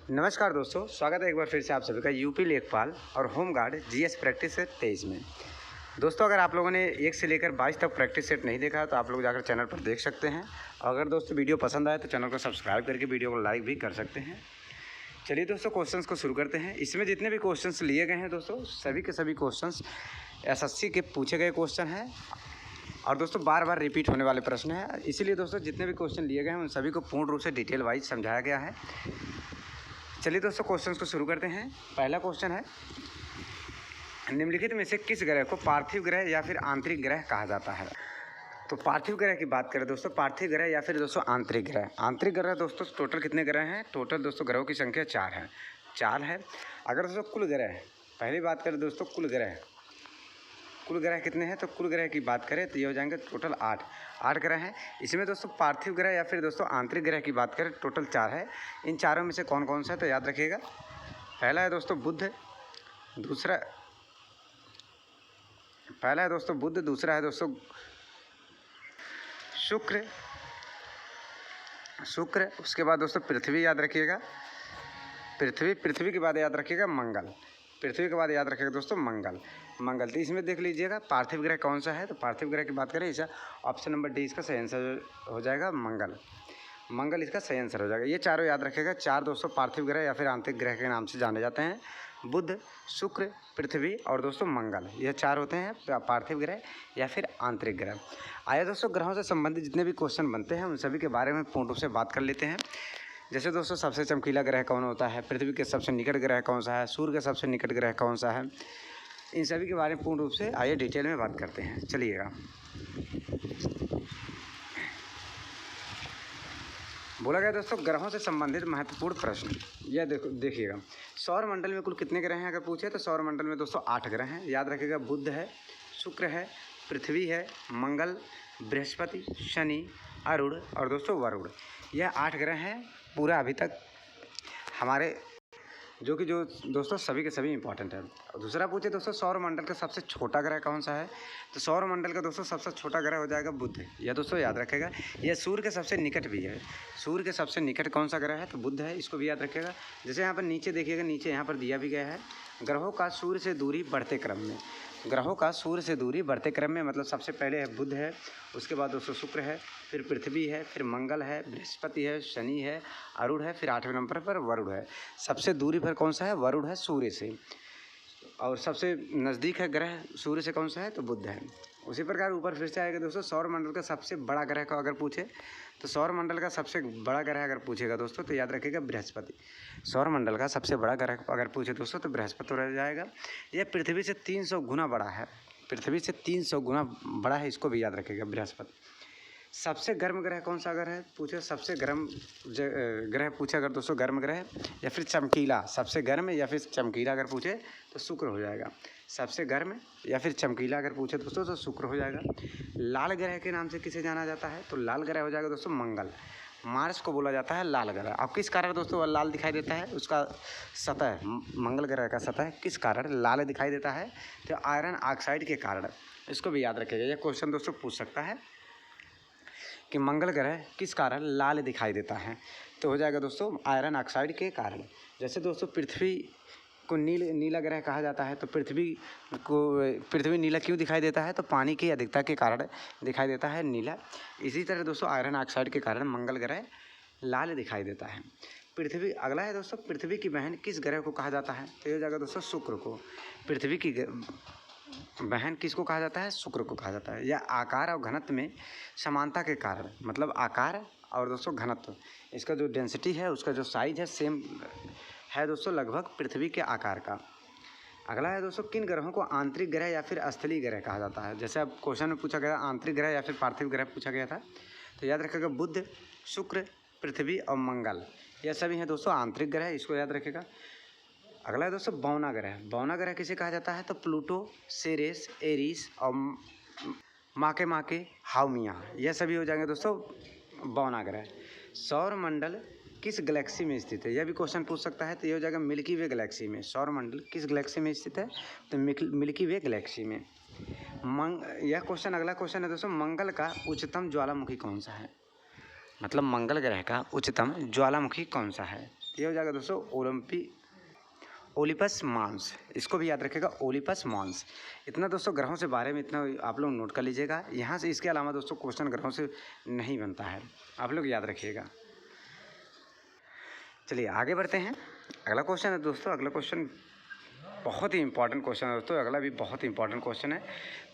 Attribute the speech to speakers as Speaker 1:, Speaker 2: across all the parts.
Speaker 1: नमस्कार दोस्तों, स्वागत है एक बार फिर से आप सभी का यूपी लेखपाल और home guard GS practice set 23 में। दोस्तों, अगर आप लोगों ने 1 से लेकर 22 तक प्रैक्टिस सेट नहीं देखा तो आप लोग जाकर चैनल पर देख सकते हैं। अगर दोस्तों वीडियो पसंद आए तो चैनल को सब्सक्राइब करके वीडियो को लाइक भी कर सकते हैं। चलिए दोस्तों, क्वेश्चंस को शुरू करते हैं। इसमें जितने भी क्वेश्चंस लिए गए हैं दोस्तों, सभी के सभी क्वेश्चंस एसएससी के पूछे गए क्वेश्चन हैं और दोस्तों बार बार रिपीट होने वाले प्रश्न हैं। इसीलिए दोस्तों जितने भी क्वेश्चन लिए गए हैं उन सभी को पूर्ण रूप से डिटेल वाइज समझाया गया है। चलिए दोस्तों, क्वेश्चंस को शुरू करते हैं। पहला क्वेश्चन है, निम्नलिखित में से किस ग्रह को पार्थिव ग्रह या फिर आंतरिक ग्रह कहा जाता है? तो पार्थिव ग्रह की बात करें दोस्तों, पार्थिव ग्रह या फिर दोस्तों आंतरिक ग्रह। आंतरिक ग्रह दोस्तों टोटल कितने ग्रह हैं? टोटल दोस्तों ग्रहों की संख्या 4 है। 4 है। अगर दोस्तों कुल ग्रह, पहली बात करें दोस्तों कुल ग्रह कितने हैं? तो कुल ग्रह की बात करें तो ये हो जाएंगे टोटल 8 ग्रह हैं। इसमें दोस्तों पार्थिव ग्रह या फिर दोस्तों आंतरिक ग्रह की बात करें टोटल 4 है। इन चारों में से कौन कौन सा है तो याद रखिएगा। पहला है दोस्तों बुध, दूसरा है दोस्तों शुक्र, उसके बाद दोस्तों पृथ्वी याद रखिएगा। पृथ्वी के बाद याद रखिएगा मंगल। पृथ्वी के बाद याद रखिएगा दोस्तों मंगल। तो इसमें देख लीजिएगा पार्थिव ग्रह कौन सा है। तो पार्थिव ग्रह की बात करें, इसे ऑप्शन नंबर डी इसका सही आंसर हो जाएगा मंगल इसका सही आंसर हो जाएगा। ये चारों याद रखिएगा। 4 दोस्तों पार्थिव ग्रह या फिर आंतरिक ग्रह के नाम से जाने जाते हैं। बुध, शुक्र, पृथ्वी और दोस्तों मंगल, ये 4 होते हैं पार्थिव ग्रह या फिर आंतरिक ग्रह। आइए दोस्तों, ग्रहों से संबंधित जितने भी क्वेश्चन बनते हैं उन सभी के बारे में पूर्ण रूप से बात कर लेते हैं। जैसे दोस्तों सबसे चमकीला ग्रह कौन होता है, पृथ्वी के सबसे निकट ग्रह कौन सा है, सूर्य के सबसे निकट ग्रह कौन सा है, इन सभी के बारे में पूर्ण रूप से आइए डिटेल में बात करते हैं। चलिएगा, बोला गया दोस्तों ग्रहों से संबंधित महत्वपूर्ण प्रश्न। यह देखिएगा, सौर मंडल में कुल कितने ग्रह हैं? अगर पूछे तो सौर मंडल में दोस्तों 8 ग्रह हैं। याद रखिएगा, बुध है, शुक्र है, पृथ्वी है, मंगल, बृहस्पति, शनि, अरुण और दोस्तों वरुण, यह 8 ग्रह हैं पूरा अभी तक हमारे, जो दोस्तों सभी के सभी इंपॉर्टेंट है। दूसरा पूछे दोस्तों सौर मंडल का सबसे छोटा ग्रह कौन सा है? तो सौर मंडल का दोस्तों सबसे छोटा ग्रह हो जाएगा बुध। यह दोस्तों याद रखेगा। यह सूर्य के सबसे निकट भी है। सूर्य के सबसे निकट कौन सा ग्रह है? तो बुध है, इसको भी याद रखिएगा। जैसे यहाँ पर नीचे देखिएगा, नीचे यहाँ पर दिया भी गया है ग्रहों का सूर्य से दूरी बढ़ते क्रम में, मतलब सबसे पहले है बुध है, उसके बाद दोस्तों शुक्र है, फिर पृथ्वी है, फिर मंगल है, बृहस्पति है, शनि है, अरुण है, फिर 8वें नंबर पर वरुण है। सबसे दूरी पर कौन सा है? वरुण है सूर्य से। और सबसे नज़दीक है ग्रह सूर्य से कौन सा है? तो बुध है। उसी प्रकार ऊपर फिर से आएगा दोस्तों, सौर मंडल का सबसे बड़ा ग्रह का अगर पूछे तो सौर मंडल का सबसे बड़ा ग्रह अगर पूछेगा दोस्तों तो याद रखिएगा बृहस्पति। सौर मंडल का सबसे बड़ा ग्रह अगर पूछे दोस्तों तो बृहस्पति रह जाएगा। यह पृथ्वी से 300 गुना बड़ा है। इसको भी याद रखिएगा बृहस्पति। सबसे गर्म ग्रह कौन सा अगर है पूछे, सबसे गर्म ग्रह पूछे अगर दोस्तों, गर्म ग्रह या फिर चमकीला, सबसे गर्म या फिर चमकीला अगर पूछे तो शुक्र हो जाएगा। सबसे गर्म या फिर चमकीला अगर पूछे दोस्तों तो शुक्र हो जाएगा। लाल ग्रह के नाम से किसे जाना जाता है? तो लाल ग्रह हो जाएगा दोस्तों मंगल। मार्स को बोला जाता है लाल ग्रह। अब किस कारण दोस्तों वह लाल दिखाई देता है? उसका सतह, मंगल ग्रह का सतह किस कारण लाल दिखाई देता है? तो आयरन ऑक्साइड के कारण। इसको भी याद रखिएगा, यह क्वेश्चन दोस्तों पूछ सकता है कि मंगल ग्रह किस कारण लाल दिखाई देता है? तो हो जाएगा दोस्तों आयरन ऑक्साइड के कारण। जैसे दोस्तों पृथ्वी को नीला ग्रह कहा जाता है, तो पृथ्वी नीला क्यों दिखाई देता है? तो पानी की अधिकता के कारण दिखाई देता है नीला। इसी तरह दोस्तों आयरन ऑक्साइड के कारण मंगल ग्रह लाल दिखाई देता है। पृथ्वी, अगला है दोस्तों, पृथ्वी की बहन किस ग्रह को कहा जाता है? तो ये हो जाएगा दोस्तों शुक्र को। पृथ्वी की बहन किसको कहा जाता है? शुक्र को कहा जाता है। यह आकार और घनत्व में समानता के कारण, मतलब आकार और दोस्तों घनत्व, इसका जो डेंसिटी है, उसका जो साइज है सेम है दोस्तों लगभग पृथ्वी के आकार का। अगला है दोस्तों, किन ग्रहों को आंतरिक ग्रह या फिर स्थलीय ग्रह कहा जाता है? जैसे अब क्वेश्चन में पूछा गया आंतरिक ग्रह या फिर पार्थिव ग्रह पूछा गया था, तो याद रखिएगा बुध, शुक्र, पृथ्वी और मंगल, यह सभी हैं दोस्तों आंतरिक ग्रह, इसको याद रखिएगा। अगला है दोस्तों बौना ग्रह। बौना ग्रह किसे कहा जाता है? तो प्लूटो, सेरेस, एरीस और माके हाउमिया, यह सभी हो जाएंगे दोस्तों बौना ग्रह। सौर मंडल किस गैलेक्सी में स्थित है? यह भी क्वेश्चन पूछ सकता है, तो ये हो जाएगा मिल्की वे गैलेक्सी में। सौर मंडल किस गैलेक्सी में स्थित है? तो मिल्की वे गैलेक्सी में। यह क्वेश्चन, अगला क्वेश्चन है दोस्तों, मंगल का उच्चतम ज्वालामुखी कौन सा है? मतलब मंगल ग्रह का उच्चतम ज्वालामुखी कौन सा है? ये हो जाएगा दोस्तों ओलिपस मॉन्स, इसको भी याद रखिएगा, ओलिपस मॉन्स। इतना दोस्तों ग्रहों से बारे में इतना आप लोग नोट कर लीजिएगा। यहाँ से इसके अलावा दोस्तों क्वेश्चन ग्रहों से नहीं बनता है, आप लोग याद रखिएगा। चलिए आगे बढ़ते हैं। अगला क्वेश्चन है दोस्तों, अगला क्वेश्चन बहुत ही इंपॉर्टेंट क्वेश्चन है दोस्तों। अगला भी बहुत ही इंपॉर्टेंट क्वेश्चन है।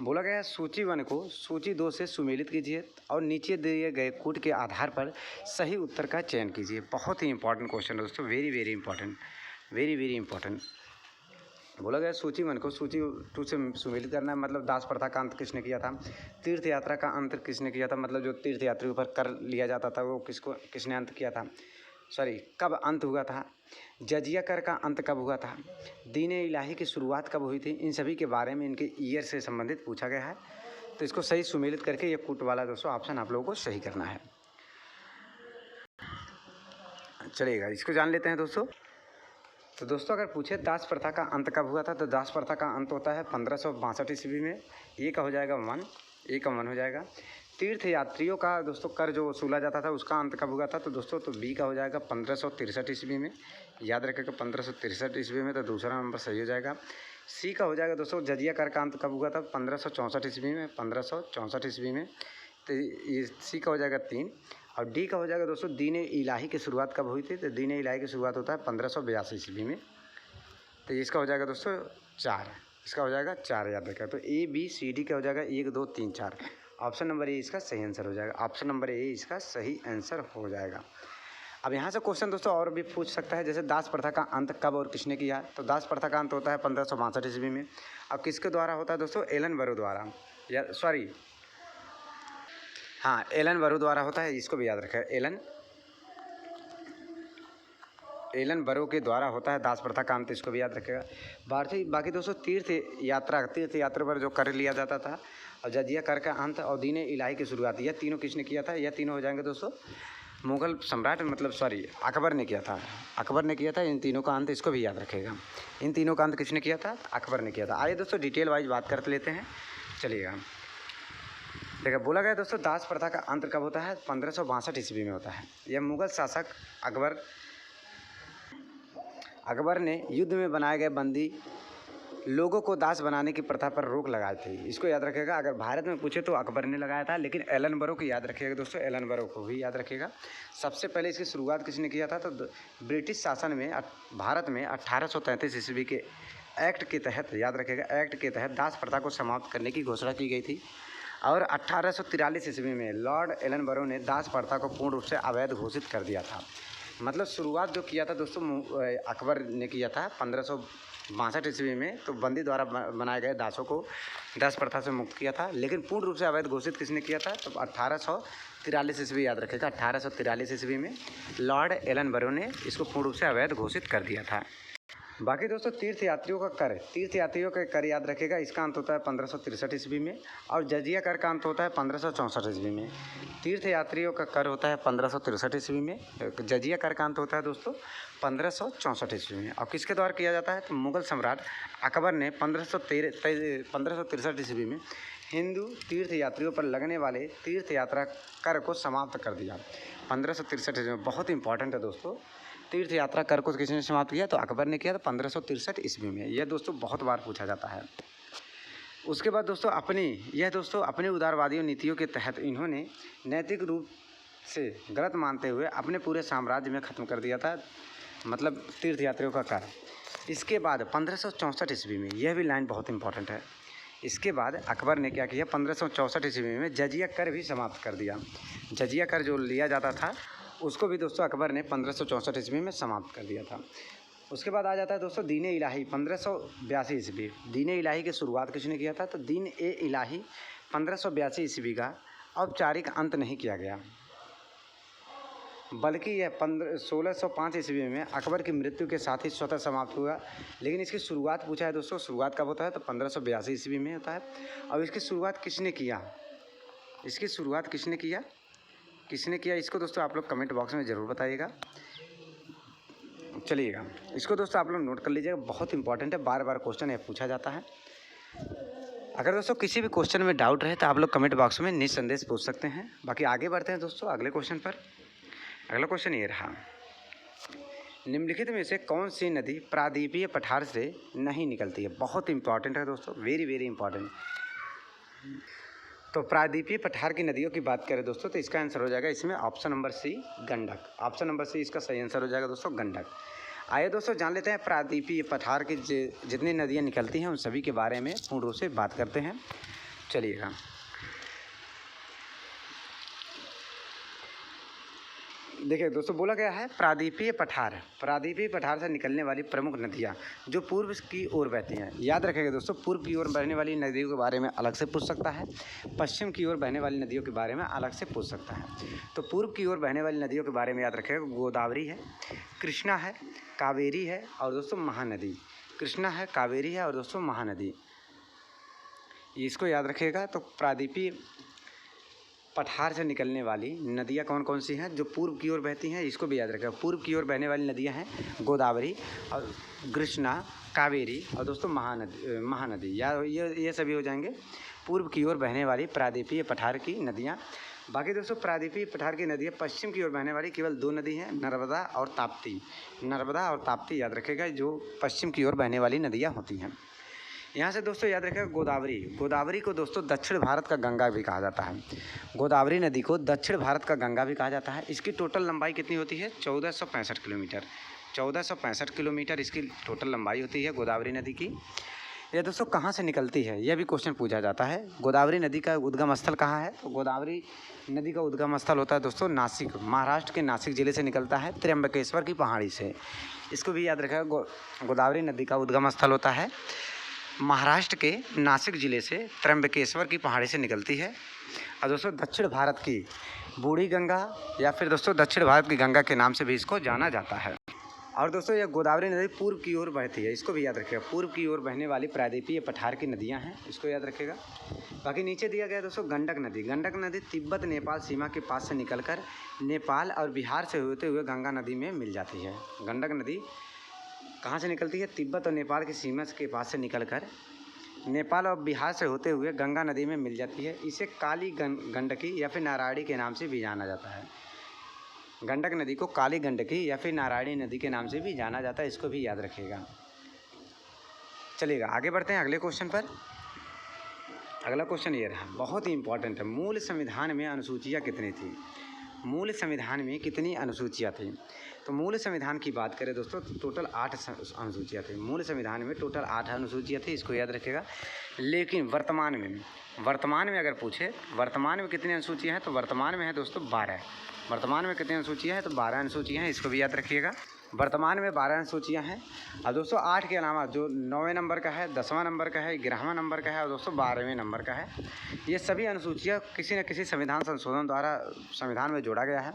Speaker 1: बोला गया है सूची 1 को सूची 2 से सुमेलित कीजिए और नीचे दिए गए कूट के आधार पर सही उत्तर का चयन कीजिए। बहुत ही इंपॉर्टेंट क्वेश्चन है दोस्तों, very very important, very very important. बोला गया सूची 1 को सूची 2 से सुमेलित करना है। मतलब दास प्रथा का अंत किसने किया था? तीर्थ यात्रा का अंत किसने किया था? मतलब जो तीर्थ यात्रियों पर कर लिया जाता था वो किसने अंत किया था? कब अंत हुआ था? जजिया कर का अंत कब हुआ था? दीन-ए इलाही की शुरुआत कब हुई थी? इन सभी के बारे में इनके ईयर से संबंधित पूछा गया है। तो इसको सही सुमेलित करके ये कूट वाला दोस्तों ऑप्शन आप लोगों को सही करना है। चलिएगा इसको जान लेते हैं दोस्तों। तो दोस्तों अगर पूछे दास प्रथा का अंत कब हुआ था, तो दास प्रथा का अंत होता है 1562 ईस्वी में। ये का हो जाएगा 1, ए का 1 हो जाएगा। तीर्थ यात्रियों का दोस्तों कर जो वसूला जाता था उसका अंत कब हुआ था? तो दोस्तों तो बी का हो जाएगा 1563 ईस्वी में। याद रखेगा 1563 ईस्वी में, तो दूसरा नंबर सही हो जाएगा। सी का हो जाएगा दोस्तों जजिया कर का अंत कब हुआ था? 1564 ईस्वी में, 1564 ईस्वी में। तो ये सी का हो जाएगा 3। और डी का हो जाएगा दोस्तों दीन-ए इलाही की शुरुआत कब हुई थी? तो दीन-ए इलाही की शुरुआत होता है 1582 ईस्वी में। तो इसका हो जाएगा दोस्तों 4, इसका हो जाएगा 4 याद रखेगा। तो ए बी सी डी का हो जाएगा 1 2 3 4। ऑप्शन नंबर ए इसका सही आंसर हो जाएगा। ऑप्शन नंबर ए इसका सही आंसर हो जाएगा। अब यहाँ से क्वेश्चन दोस्तों और भी पूछ सकता है, जैसे दास प्रथा का अंत कब और किसने किया? तो दास प्रथा का अंत होता है 1562 ईस्वी में। अब किसके द्वारा होता है दोस्तों? एलन बरो द्वारा, या एलन बरो द्वारा होता है। इसको भी याद रखें, एलन बरो के द्वारा होता है दास प्रथा का अंत, इसको भी याद रखेगा। बाकी दोस्तों तीर्थ यात्रा पर जो कर लिया जाता था, और जजिया कर का अंत और दीन-ए इलाही की शुरुआत, यह तीनों किसने किया था? यह तीनों हो जाएंगे दोस्तों मुगल सम्राट अकबर ने किया था। अकबर ने किया था इन तीनों का अंत, इसको भी याद रखेगा। इन तीनों का अंत किसने किया था? अकबर ने किया था। आइए दोस्तों डिटेल वाइज बात कर लेते हैं। चलिएगा देखिए, बोला गया दोस्तों दास प्रथा का अंत कब होता है? 1562 ईस्वी में होता है। यह मुगल शासक अकबर ने युद्ध में बनाए गए बंदी लोगों को दास बनाने की प्रथा पर रोक लगाई थी। इसको याद रखेगा। अगर भारत में पूछे तो अकबर ने लगाया था, लेकिन एलन बरो को याद रखिएगा दोस्तों, एलन बरो को भी याद रखिएगा। सबसे पहले इसकी शुरुआत किसने किया था? तो ब्रिटिश शासन में भारत में 1833 ईस्वी के एक्ट के तहत, याद रखिएगा, एक्ट के तहत दास प्रथा को समाप्त करने की घोषणा की गई थी। और 1843 ईस्वी में लॉर्ड एलन बरो ने दास प्रथा को पूर्ण रूप से अवैध घोषित कर दिया था। मतलब शुरुआत जो किया था दोस्तों अकबर ने किया था 1562 ईस्वी में, तो बंदी द्वारा बनाए गए दासों को दास प्रथा से मुक्त किया था। लेकिन पूर्ण रूप से अवैध घोषित किसने किया था? तो 1843 ईस्वी, याद रखेगा, 1843 ईस्वी में लॉर्ड एलन बरो ने इसको पूर्ण रूप से अवैध घोषित कर दिया था। बाकी दोस्तों तीर्थ यात्रियों का कर याद रखेगा, इसका अंत होता है 1563 ईस्वी में। और जजिया कर का अंत होता है 1564 ईस्वी में। तीर्थ यात्रियों का कर होता है 1563 ईस्वी में। जजिया कर का अंत होता है दोस्तों 1564 ईस्वी में। और किसके द्वारा किया जाता है? तो मुगल सम्राट अकबर ने 1563 ईस्वी में हिंदू तीर्थ यात्रियों पर लगने वाले तीर्थ यात्रा कर को समाप्त कर दिया। 1563 ईस्वी में, बहुत इंपॉर्टेंट है दोस्तों। तीर्थ यात्रा कर को किसने समाप्त किया? तो अकबर ने किया था 1563 ईस्वी में। यह दोस्तों बहुत बार पूछा जाता है। उसके बाद दोस्तों अपनी उदारवादी नीतियों के तहत इन्होंने नैतिक रूप से गलत मानते हुए अपने पूरे साम्राज्य में ख़त्म कर दिया था, मतलब तीर्थ यात्रियों का कर। इसके बाद 1564 ईस्वी में, यह भी लाइन बहुत इंपॉर्टेंट है, इसके बाद अकबर ने क्या किया? 1564 ईस्वी में जजिया कर भी समाप्त कर दिया। जजिया कर जो लिया जाता था उसको भी दोस्तों अकबर ने 1564 ईस्वी में समाप्त कर दिया था। उसके बाद आ जाता है दोस्तों दीन-ए इलाही 1582 ईस्वी। दीन-ए इलाही की शुरुआत किसने किया था? तो दीन-ए इलाही 1582 ईस्वी का औपचारिक अंत नहीं किया गया, बल्कि यह 1605 ईस्वी में अकबर की मृत्यु के साथ ही स्वतः समाप्त हुआ। लेकिन इसकी शुरुआत पूछा है दोस्तों, शुरुआत कब होता है? तो 1582 ईस्वी में होता है। और इसकी शुरुआत किसने किया? इसको दोस्तों आप लोग कमेंट बॉक्स में ज़रूर बताइएगा। चलिएगा इसको दोस्तों आप लोग नोट कर लीजिएगा, बहुत इंपॉर्टेंट है, बार बार क्वेश्चन है पूछा जाता है। अगर दोस्तों किसी भी क्वेश्चन में डाउट रहे तो आप लोग कमेंट बॉक्स में निसंदेह पूछ सकते हैं। बाकी आगे बढ़ते हैं दोस्तों अगले क्वेश्चन पर। अगला क्वेश्चन ये रहा, निम्नलिखित में से कौन सी नदी प्रायद्वीपीय पठार से नहीं निकलती है? बहुत इंपॉर्टेंट है दोस्तों, वेरी वेरी इंपॉर्टेंट। तो प्रायद्वीपीय पठार की नदियों की बात करें दोस्तों तो इसका आंसर हो जाएगा इसमें option number C, Gandak. Option number C इसका सही आंसर हो जाएगा दोस्तों, गंडक। आइए दोस्तों जान लेते हैं प्रायद्वीपीय पठार की जितनी नदियाँ निकलती हैं उन सभी के बारे में पूर्ण रूप से बात करते हैं। चलिएगा, देखिए दोस्तों बोला गया है प्रायद्वीपीय पठार से निकलने वाली प्रमुख नदियाँ जो पूर्व की ओर बहती हैं। याद रखेंगे दोस्तों, पूर्व की ओर बहने वाली नदियों के बारे में अलग से पूछ सकता है, पश्चिम की ओर बहने वाली नदियों के बारे में अलग से पूछ सकता है। तो पूर्व की ओर बहने वाली नदियों के बारे में याद रखेगा, गोदावरी है, कृष्णा है, कावेरी है और दोस्तों महानदी। कृष्णा है, कावेरी है और दोस्तों महानदी, इसको याद रखिएगा। तो प्रायद्वीपीय पठार से निकलने वाली नदियाँ कौन कौन सी हैं जो पूर्व की ओर बहती हैं, इसको भी याद रखेगा। पूर्व की ओर बहने वाली नदियाँ हैं गोदावरी और कृष्णा, कावेरी और दोस्तों महानदी। या ये सभी हो जाएंगे पूर्व की ओर बहने वाली प्रायद्वीपीय पठार की नदियाँ। बाकी दोस्तों प्रायद्वीपीय पठार की नदियाँ पश्चिम की ओर बहने वाली केवल 2 नदी हैं, नर्मदा और ताप्ती। नर्मदा और ताप्ती याद रखेगा जो पश्चिम की ओर बहने वाली नदियाँ होती हैं। यहाँ से दोस्तों याद रखेगा गोदावरी को दोस्तों दक्षिण भारत का गंगा भी कहा जाता है। गोदावरी नदी को दक्षिण भारत का गंगा भी कहा जाता है। इसकी टोटल लंबाई कितनी होती है? 1465 किलोमीटर। 1465 किलोमीटर इसकी टोटल लंबाई होती है गोदावरी नदी की। यह दोस्तों कहाँ से निकलती है, यह भी क्वेश्चन पूछा जाता है। गोदावरी नदी का उद्गम स्थल कहाँ है? तो गोदावरी नदी का उद्गम स्थल होता है दोस्तों नासिक, महाराष्ट्र के नासिक जिले से निकलता है, त्र्यंबकेश्वर की पहाड़ी से। इसको भी याद रखेगा, गोदावरी नदी का उद्गम स्थल होता है महाराष्ट्र के नासिक ज़िले से, त्र्यंबकेश्वर की पहाड़ी से निकलती है। और दोस्तों दक्षिण भारत की बूढ़ी गंगा या फिर दोस्तों दक्षिण भारत की गंगा के नाम से भी इसको जाना जाता है। और दोस्तों यह गोदावरी नदी पूर्व की ओर बहती है, इसको भी याद रखिएगा। पूर्व की ओर बहने वाली प्रायद्वीपीय पठार की नदियाँ हैं, इसको याद रखिएगा। बाकी नीचे दिया गया दोस्तों गंडक नदी तिब्बत नेपाल सीमा के पास से निकलकर नेपाल और बिहार से होते हुए गंगा नदी में मिल जाती है। गंडक नदी कहाँ से निकलती है? तिब्बत और नेपाल की सीमा के पास से निकलकर नेपाल और बिहार से होते हुए गंगा नदी में मिल जाती है। इसे काली गंडकी या फिर नारायणी के नाम से भी जाना जाता है। गंडक नदी को काली गंडकी या फिर नारायणी नदी के नाम से भी जाना जाता है, इसको भी याद रखिएगा। चलिएगा आगे बढ़ते हैं अगले क्वेश्चन पर। अगला क्वेश्चन ये रहा, बहुत ही इंपॉर्टेंट है। मूल संविधान में अनुसूचियाँ कितनी थी? मूल संविधान में कितनी अनुसूचियाँ थी? तो मूल संविधान की बात करें दोस्तों तो टोटल 8 अनुसूचियाँ थी। मूल संविधान में टोटल 8 अनुसूचियाँ थी, इसको याद रखिएगा। लेकिन वर्तमान में अगर पूछे वर्तमान में कितनी अनुसूचियाँ हैं तो वर्तमान में है दोस्तों 12। वर्तमान में कितनी अनुसूचियाँ हैं तो 12 अनुसूचियाँ हैं, इसको भी याद रखिएगा। वर्तमान में 12 अनुसूचियाँ हैं। और दोस्तों 8 के अलावा जो 9वें नंबर का है, 10वां नंबर का है, 11वां नंबर का है और दोस्तों 12वें नंबर का है, ये सभी अनुसूचियाँ किसी न किसी संविधान संशोधन द्वारा संविधान में जोड़ा गया है।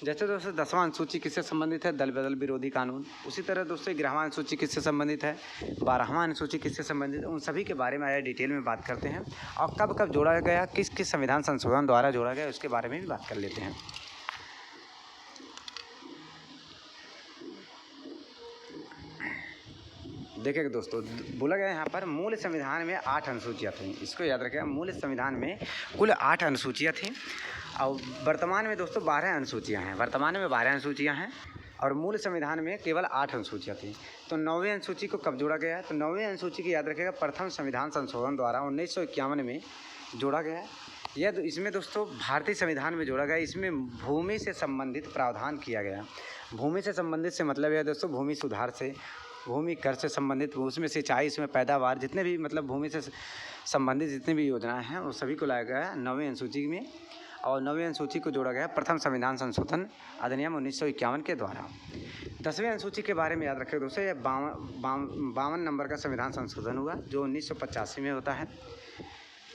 Speaker 1: जैसे दोस्तों 10वां अनुसूची किससे संबंधित है? दल बदल विरोधी कानून। उसी तरह दोस्तों 11वां अनुसूची किससे संबंधित है? 12वां अनुसूची किससे संबंधित है? उन सभी के बारे में आया डिटेल में बात करते हैं और कब कब जोड़ा गया, किस किस संविधान संशोधन द्वारा जोड़ा गया, उसके बारे में भी बात कर लेते हैं। देखिए दोस्तों बोला गया यहाँ पर मूल संविधान में 8 अनुसूचियाँ थीं, इसको याद रखिएगा। मूल संविधान में कुल 8 अनुसूचियाँ थीं और वर्तमान में दोस्तों 12 अनुसूचियाँ हैं। वर्तमान में 12 अनुसूचियाँ हैं और मूल संविधान में केवल 8 अनुसूचियाँ थीं। तो 9वीं अनुसूची को कब जोड़ा गया है? तो 9वीं अनुसूची की याद रखिएगा प्रथम संविधान संशोधन द्वारा 1951 में जोड़ा गया है। यह इसमें दोस्तों भारतीय संविधान में जोड़ा गया। इसमें भूमि से संबंधित प्रावधान किया गया। भूमि से संबंधित से मतलब यह दोस्तों भूमि सुधार से, भूमि कर से संबंधित, उसमें सिंचाई, इसमें पैदावार, जितने भी मतलब भूमि से संबंधित जितनी भी योजनाएं हैं वो सभी को लाया गया है 9वीं अनुसूची में। और 9वीं अनुसूची को जोड़ा गया प्रथम संविधान संशोधन अधिनियम 1951 के द्वारा। 10वीं अनुसूची के बारे में याद रखें दोस्तों, यह 52 नंबर का संविधान संशोधन हुआ जो 1985 में होता है।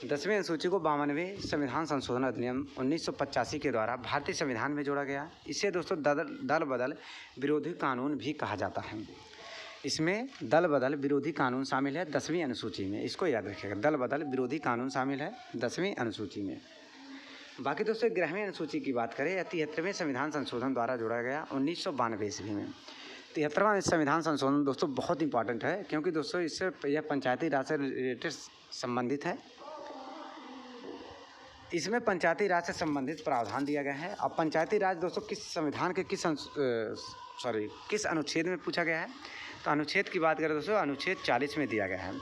Speaker 1: 10वीं अनुसूची को 52वें संविधान संशोधन अधिनियम 1985 के द्वारा भारतीय संविधान में जोड़ा गया। इसे दोस्तों दल बदल विरोधी कानून भी कहा जाता है। इसमें दल बदल विरोधी कानून शामिल है 10वीं अनुसूची में, इसको याद रखिएगा। दल बदल विरोधी कानून शामिल है 10वीं अनुसूची में। बाकी दोस्तों 11वीं अनुसूची की बात करें, या 73वें संविधान संशोधन द्वारा जोड़ा गया 1992 ईस्वी में। 73वां संविधान संशोधन दोस्तों बहुत इंपॉर्टेंट है, क्योंकि दोस्तों इससे यह पंचायती राज से रिलेटेड संबंधित है। इसमें पंचायती राज से संबंधित प्रावधान दिया गया है। अब पंचायती राज दोस्तों किस संविधान के किस अनुच्छेद में पूछा गया है? तो अनुच्छेद की बात करें दोस्तों, अनुच्छेद 40 में दिया गया है।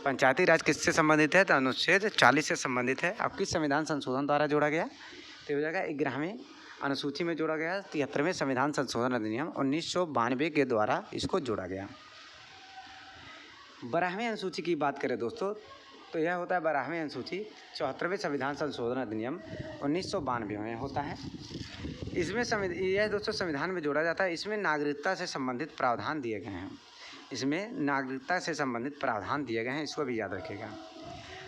Speaker 1: पंचायती राज किससे संबंधित है? तो अनुच्छेद 40 से संबंधित है। अब किस संविधान संशोधन द्वारा जोड़ा गया? तो हो जाएगा 11वें अनुसूची में जोड़ा गया। 73वें संविधान संशोधन अधिनियम 1992 के द्वारा इसको जोड़ा गया। 12वें अनुसूची की बात करें दोस्तों, तो यह होता है 12वें अनुसूची 74वें संविधान संशोधन अधिनियम 1992 में होता है। इसमें यह दोस्तों संविधान में जोड़ा जाता है। इसमें नागरिकता से संबंधित प्रावधान दिए गए हैं। इसमें नागरिकता से संबंधित प्रावधान दिए गए हैं, इसको भी याद रखिएगा।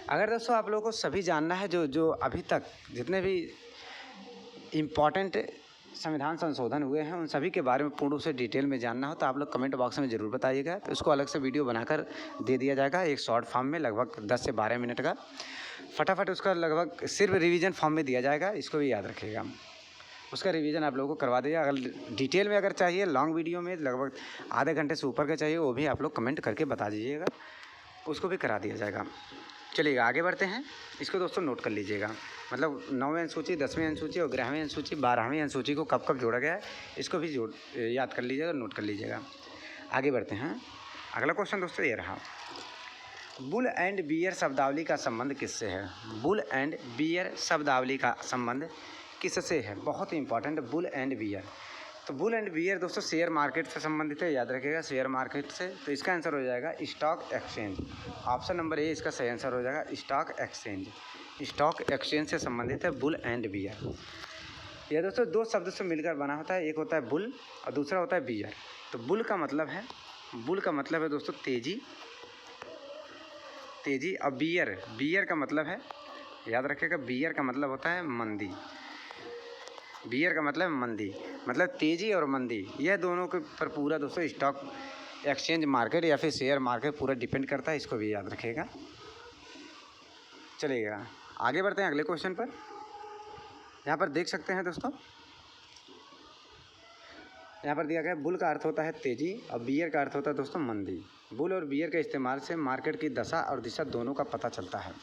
Speaker 1: अगर दोस्तों आप लोगों को सभी जानना है जो अभी तक जितने भी इम्पॉर्टेंट संविधान संशोधन हुए हैं उन सभी के बारे में पूर्ण रूप से डिटेल में जानना हो तो आप लोग कमेंट बॉक्स में ज़रूर बताइएगा। तो उसको अलग से वीडियो बनाकर दे दिया जाएगा, एक शॉर्ट फॉर्म में लगभग 10 से 12 मिनट का। फटाफट उसका लगभग सिर्फ रिवीजन फॉर्म में दिया जाएगा, इसको भी याद रखिएगा। उसका रिवीजन आप लोगों को करवा दीजिए। अगर डिटेल में अगर चाहिए लॉन्ग वीडियो में लगभग आधे घंटे से ऊपर का चाहिए, वो भी आप लोग कमेंट करके बता दीजिएगा, उसको भी करा दिया जाएगा। चलिए आगे बढ़ते हैं। इसको दोस्तों नोट कर लीजिएगा, मतलब 9वीं अनुसूची, 10वीं अनुसूची और 11वीं अनुसूची, 12वीं अनुसूची को कब कब जोड़ा गया है, इसको भी याद कर लीजिएगा, नोट कर लीजिएगा। आगे बढ़ते हैं। अगला क्वेश्चन दोस्तों ये रहा, बुल एंड बियर शब्दावली का संबंध किससे है? बुल एंड बियर शब्दावली का संबंध किससे है? बहुत ही इंपॉर्टेंट, बुल एंड बियर। तो बुल एंड बियर दोस्तों शेयर मार्केट से संबंधित है, याद रखिएगा, शेयर मार्केट से। तो इसका आंसर हो जाएगा stock exchange. Option number A इसका सही आंसर हो जाएगा, स्टॉक एक्सचेंज। स्टॉक एक्सचेंज से संबंधित है बुल एंड बियर। यह दोस्तों दो शब्द से मिलकर बना होता है, एक होता है बुल और दूसरा होता है बियर। तो बुल का मतलब है दोस्तों तेजी, और बियर का मतलब है, याद रखिएगा, बियर का मतलब होता है मंदी। बियर का मतलब मंदी, मतलब तेजी और मंदी, यह दोनों के पर पूरा दोस्तों स्टॉक एक्सचेंज मार्केट या फिर शेयर मार्केट पूरा डिपेंड करता है, इसको भी याद रखिएगा। चलिएगा आगे बढ़ते हैं अगले क्वेश्चन पर। यहाँ पर देख सकते हैं दोस्तों, यहाँ पर दिया गया बुल का अर्थ होता है तेजी और बियर का अर्थ होता है दोस्तों मंदी। बुल और बियर के इस्तेमाल से मार्केट की दशा और दिशा दोनों का पता चलता है।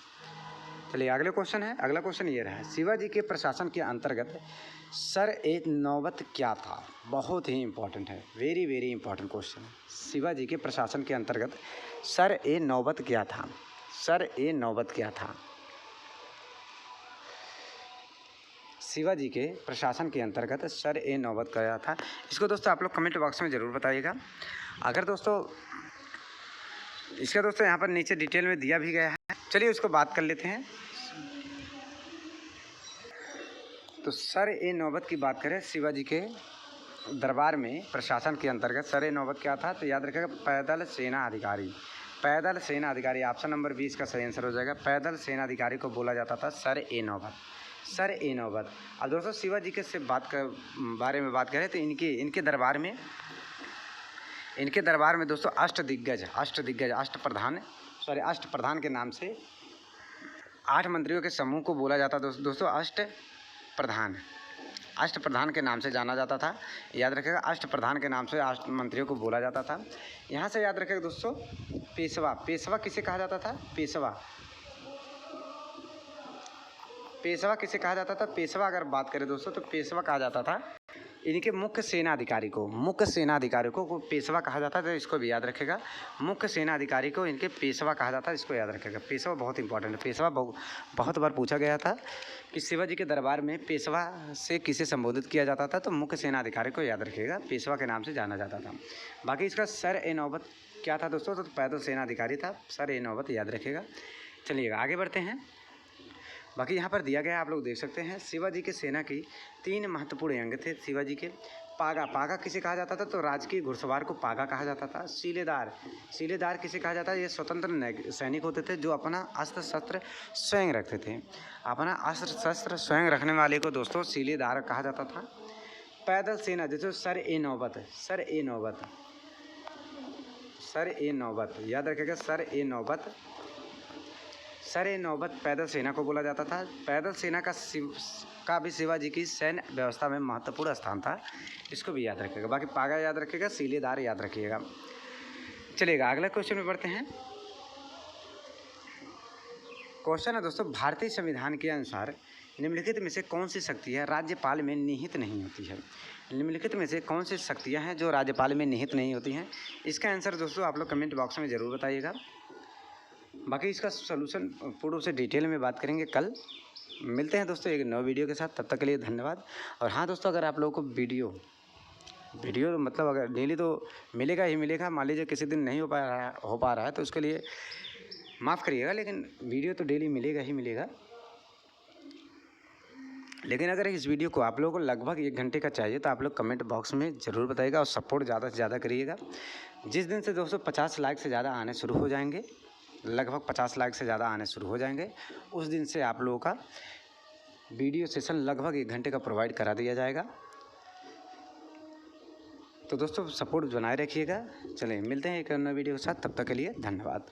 Speaker 1: चलिए अगले क्वेश्चन है। अगला क्वेश्चन ये रहा, शिवाजी के प्रशासन के अंतर्गत सर ए नौबत क्या था? बहुत ही इंपॉर्टेंट है, वेरी वेरी इंपॉर्टेंट क्वेश्चन है। शिवाजी के प्रशासन के अंतर्गत सर ए नौबत क्या था? सर ए नौबत क्या था? शिवाजी के प्रशासन के अंतर्गत सर ए नौबत क्या था? इसको दोस्तों आप लोग कमेंट बॉक्स में ज़रूर बताइएगा। अगर दोस्तों इसका दोस्तों यहाँ पर नीचे डिटेल में दिया भी गया है, चलिए उसको बात कर लेते हैं। तो सर ए नौबत की बात करें, शिवाजी के दरबार में प्रशासन के अंतर्गत सर ए नौबत क्या था? तो याद रखिएगा पैदल सेना अधिकारी। पैदल सेना अधिकारी, ऑप्शन नंबर 20 का सही आंसर हो जाएगा। पैदल सेना अधिकारी को बोला जाता था सर ए नौबत, सर ए नौबत। अब दोस्तों शिवाजी के से बारे में बात करें तो इनके दरबार में दोस्तों अष्टप्रधान के नाम से 8 मंत्रियों के समूह को बोला जाता दोस्तों अष्टप्रधान के नाम से जाना जाता था। याद रखिएगा, अष्टप्रधान के नाम से 8 मंत्रियों को बोला जाता था। यहाँ से याद रखिएगा दोस्तों, पेशवा किसे कहा जाता था? पेशवा किसे कहा जाता था? पेशवा अगर बात करें दोस्तों तो पेशवा कहा जाता था इनके मुख्य सेना अधिकारी को पेशवा कहा जाता था। इसको भी याद रखेगा, मुख्य सेना अधिकारी को इनके पेशवा कहा जाता है, इसको याद रखेगा। पेशवा बहुत इंपॉर्टेंट है, पेशवा बहुत बार पूछा गया था कि शिवाजी के दरबार में पेशवा से किसे संबोधित किया जाता था, तो मुख्य सेना अधिकारी को याद रखिएगा, पेशवा के नाम से जाना जाता था। बाकी इसका सर ए नौबत क्या था दोस्तों? तो पैदल सेना अधिकारी था, सर ए नौबत याद रखिएगा। चलिएगा आगे बढ़ते हैं। बाकी यहाँ पर दिया गया आप लोग देख सकते हैं, शिवाजी के सेना की 3 महत्वपूर्ण अंग थे शिवाजी के। पागा किसे कहा जाता था? तो राजकीय घुड़सवार को पागा कहा जाता था। सीलेदार किसे कहा जाता है? ये स्वतंत्र सैनिक होते थे जो अपना अस्त्र शस्त्र स्वयं रखते थे। अपना अस्त्र शस्त्र स्वयं रखने वाले को दोस्तों सीलेदार कहा जाता था। पैदल सेना जैसे सर ए नौबत याद रखिएगा, सर ए नौबत पैदल सेना को बोला जाता था। पैदल सेना का भी शिवाजी की सैन्य व्यवस्था में महत्वपूर्ण स्थान था, इसको भी याद रखिएगा। बाकी पागा याद रखिएगा, सीलेदार याद रखिएगा। चलिएगा अगले क्वेश्चन में बढ़ते हैं। क्वेश्चन है दोस्तों, भारतीय संविधान के अनुसार निम्नलिखित में से कौन सी शक्तियाँ राज्यपाल में निहित नहीं होती है? निम्नलिखित में से कौन सी शक्तियाँ हैं जो राज्यपाल में निहित नहीं होती हैं? इसका आंसर दोस्तों आप लोग कमेंट बॉक्स में ज़रूर बताइएगा। बाकी इसका सोल्यूशन पूर्ण रूप से डिटेल में बात करेंगे कल। मिलते हैं दोस्तों एक नए वीडियो के साथ, तब तक के लिए धन्यवाद। और हाँ दोस्तों, अगर आप लोगों को वीडियो मतलब अगर डेली तो मिलेगा ही मिलेगा, मान लीजिए किसी दिन नहीं हो पा रहा है तो उसके लिए माफ़ करिएगा, लेकिन वीडियो तो डेली मिलेगा ही मिलेगा। लेकिन अगर इस वीडियो को आप लोगों को लगभग 1 घंटे का चाहिए तो आप लोग कमेंट बॉक्स में ज़रूर बताइएगा और सपोर्ट ज़्यादा से ज़्यादा करिएगा। जिस दिन से दोस्तों 50 लाइक से ज़्यादा आने शुरू हो जाएंगे, लगभग 50 लाइक से ज़्यादा आने शुरू हो जाएंगे, उस दिन से आप लोगों का वीडियो सेशन लगभग 1 घंटे का प्रोवाइड करा दिया जाएगा। तो दोस्तों सपोर्ट बनाए रखिएगा। चलिए मिलते हैं एक नए वीडियो के साथ, तब तक के लिए धन्यवाद।